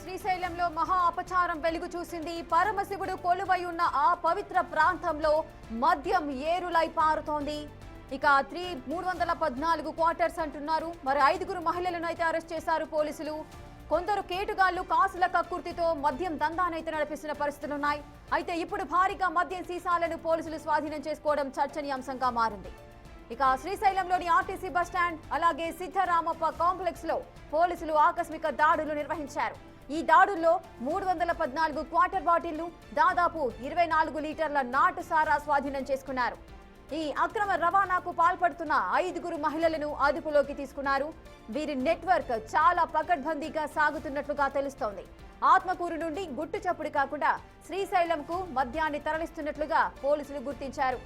శ్రీశైలంలో మహా అపచారం వెలుగు చూసింది. పరమశివుడు కొలువై ఉన్న ఆ పవిత్ర ప్రాంతంలో మద్యం ఏరులై పారుతోంది. ఇక 314 క్వార్టర్స్ అంటున్నారు. మరి 5 మహిళలను అయితే అరెస్ట్ చేశారు పోలీసులు. కొందరు కేటుగాళ్లు కాసుల కక్కుర్తితో మద్యం దందానైతే నడిపిస్తున్న పరిస్థితులున్నాయి. అయితే ఇప్పుడు భారీగా మద్యం సీసాలను పోలీసులు స్వాధీనం చేసుకోవడం చర్చనీయాంశంగా మారింది. ఇక శ్రీశైలంలోని ఆర్టీసీ బస్టాండ్ అలాగే సిద్ధరామప్ప కాంప్లెక్స్ లో పోలీసులు ఆకస్మిక దాడులు నిర్వహించారు. ఈ దాడుల్లో 314 క్వార్టర్ బాటిళ్లు, దాదాపు 24 లీటర్ల నాటు సారా స్వాధీనం చేసుకున్నారు. ఈ అక్రమ రవాణాకు పాల్పడుతున్న 5 మహిళలను అదుపులోకి తీసుకున్నారు. వీరి నెట్వర్క్ చాలా పకడ్బందీగా సాగుతున్నట్లుగా తెలుస్తోంది. ఆత్మకూరు నుండి గుట్టు చప్పుడు కాకుండా శ్రీశైలంకు మద్యాన్ని తరలిస్తున్నట్లుగా పోలీసులు గుర్తించారు.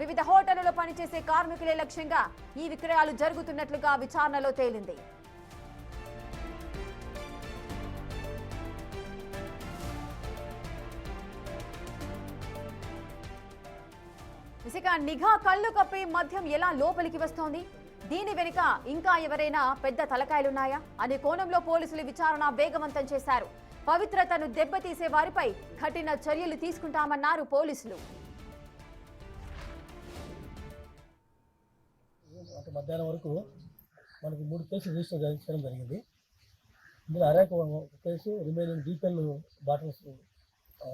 వివిధ హోటళ్లలో పనిచేసే కార్మికులే లక్ష్యంగా ఈ విక్రయాలు జరుగుతున్నట్లుగా విచారణలో తేలింది. ఇసుక నిఘా కళ్ళు కప్పి మద్యం ఎలా లోపలికి వస్తోంది? దీని వెనుక ఇంకా ఎవరైనా పెద్ద తలకాయలున్నాయా అనే కోణంలో పోలీసులు విచారణ వేగవంతం చేశారు. పవిత్రతను దెబ్బతీసే వారిపై కఠిన చర్యలు తీసుకుంటామన్నారు పోలీసులు. మధ్యాహ్నం వరకు మనకు 3 కేసులు రిజిస్టర్ చేయడం జరిగింది. ఇందులో అరేక కేసు, రిమైనింగ్ డీపెల్ బాటిల్స్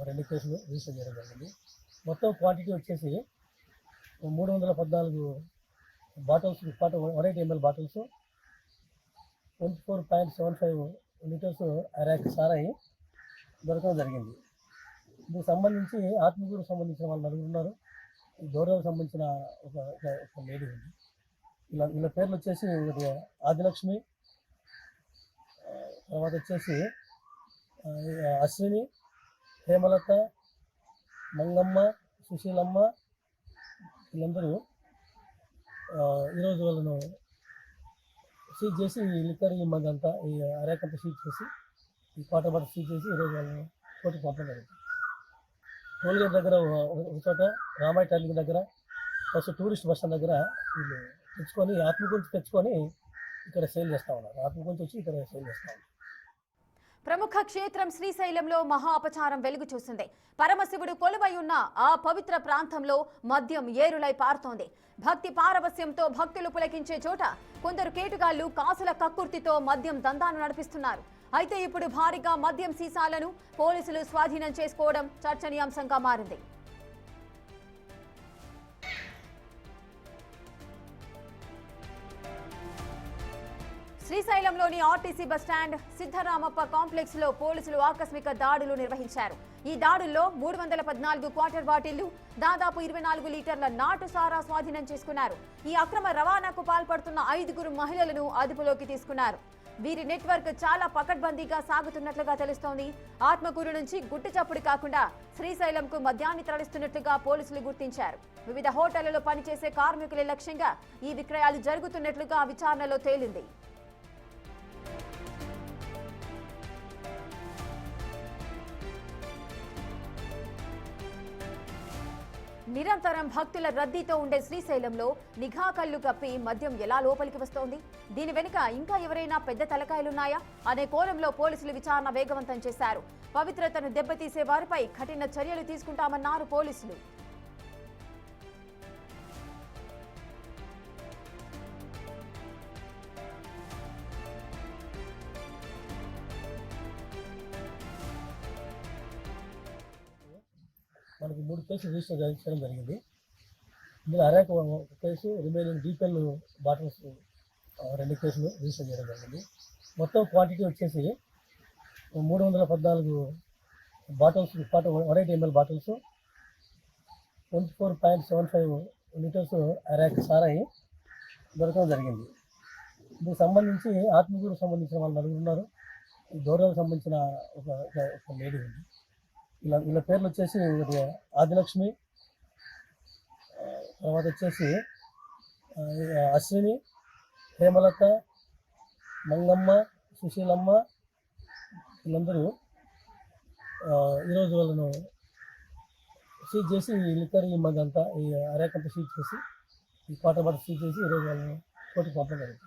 2 కేసులు రిజిస్టర్ చేయడం జరిగింది. మొత్తం క్వాంటిటీ వచ్చేసి 314 బాటిల్స్, 180 ml బాటిల్స్, 24.75 లీటర్స్ అరేక సారాయి దొరకడం జరిగింది. దీనికి సంబంధించి ఆత్మకూరుకు సంబంధించిన వాళ్ళు 4 ఉన్నారు. గౌరవకు సంబంధించిన ఒక లేడీ ఉంది. వీళ్ళ పేర్లు వచ్చేసి ఆదిలక్ష్మి, తర్వాత వచ్చేసి అశ్విని, హేమలత, మంగమ్మ, సుశీలమ్మ. వీళ్ళందరూ ఈరోజు వాళ్ళను సీజ్ చేసి ఈ లిక్కర్ ఈ మందంతా ఈ అరేకంతా సీజ్ చేసి ఈ క్వార్టర్ బాటిల్ సీజ్ చేసి ఈరోజు వాళ్ళని కోర్టుకు పంపడం జరిగింది. టోల్గేట్ దగ్గర ఒక చోట, రామాయ టర్నింగ్ దగ్గర, ఫస్ట్ టూరిస్ట్ బస్ స్టాండ్ దగ్గర వీళ్ళు తెచ్చుకొని ఆత్మకూరు తెచ్చుకొని ఇక్కడ సేల్ చేస్తా ఉన్నారు. ఆత్మకూరు వచ్చి ఇక్కడ సేల్ చేస్తా ఉన్నారు. ప్రముఖ క్షేత్రం శ్రీశైలంలో మహా అపచారం వెలుగు చూసింది. పరమశివుడు కొలువై ఉన్న ఆ పవిత్ర ప్రాంతంలో మద్యం ఏరులై పారుతోంది. భక్తి పారవస్యంతో భక్తులు పులకించే చోట కొందరు కేటుగాళ్లు కాసుల కక్కుర్తితో మద్యం దందాను నడిపిస్తున్నారు. అయితే ఇప్పుడు భారీగా మద్యం సీసాలను పోలీసులు స్వాధీనం చేసుకోవడం చర్చనీయాంశంగా మారింది. శ్రీశైలంలోని ఆర్టీసీ బస్టాండ్, సిద్ధరామప్ప కాంప్లెక్స్ లో పోలీసులు ఆకస్మిక దాడులు నిర్వహించారు. ఈ దాడుల్లో 314 క్వార్టర్ బాటిళ్లు, దాదాపు 24 లీటర్ల నాటు సారా స్వాధీనం చేసుకున్నారు. ఈ అక్రమ రవాణాకు పాల్పడుతున్న 5 మహిళలను అదుపులోకి తీసుకున్నారు. వీరి నెట్వర్క్ చాలా పకడ్బందీగా సాగుతున్నట్లుగా తెలుస్తోంది. ఆత్మకూరు నుంచి గుట్టు చప్పుడు కాకుండా శ్రీశైలంకు మద్యాన్ని తరలిస్తున్నట్లుగా పోలీసులు గుర్తించారు. వివిధ హోటళ్లలో పనిచేసే కార్మికులే లక్ష్యంగా ఈ విక్రయాలు జరుగుతున్నట్లుగా విచారణలో తేలింది. నిరంతరం భక్తుల రద్దీతో ఉండే శ్రీశైలంలో నిఘా కళ్ళు కప్పి మద్యం ఎలా లోపలికి వస్తోంది? దీని వెనుక ఇంకా ఎవరైనా పెద్ద తలకాయలున్నాయా అనే కోణంలో పోలీసులు విచారణ వేగవంతం చేశారు. పవిత్రతను దెబ్బతీసే వారిపై కఠిన చర్యలు తీసుకుంటామన్నారు పోలీసులు. మనకు 3 కేసులు రిజిస్టర్ చేయడం జరిగింది. ఇందులో అరేక కేసు, రిమైనింగ్ డీపెల్ బాటిల్స్ 2 కేసులు రిజిస్టర్ చేయడం జరిగింది. మొత్తం క్వాంటిటీ వచ్చేసి 314 బాటిల్స్, 180 ml బాటిల్స్, 24.75 లీటర్స్ అరేక సారాయి దొరకడం జరిగింది. దీనికి సంబంధించి ఆత్మకూరుకు సంబంధించిన వాళ్ళు 4 ఉన్నారు. గౌరవకు సంబంధించిన ఒక లేడీ ఉంది. వీళ్ళ పేర్లు వచ్చేసి ఆదిలక్ష్మి, తర్వాత వచ్చేసి అశ్విని, హేమలత, మంగమ్మ, సుశీలమ్మ. వీళ్ళందరూ ఈరోజు వాళ్ళను సీజ్ చేసి ఈ లిక్కర్ ఈ మందంతా ఈ అరేకంతా సీజ్ చేసి ఈ క్వార్టర్ బాటిల్ సీజ్ చేసి ఈరోజు వాళ్ళని కోర్టుకు పంపడం జరిగింది.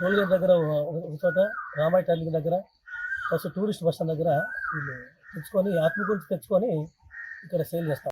టోల్గేట్ దగ్గర ఒక చోట, రామాయ టర్నింగ్ దగ్గర, ఫస్ట్ టూరిస్ట్ బస్ స్టాండ్ దగ్గర వీళ్ళు తెచ్చుకొని ఆత్మకూరు తెచ్చుకొని ఇక్కడ సేల్ చేస్తారు.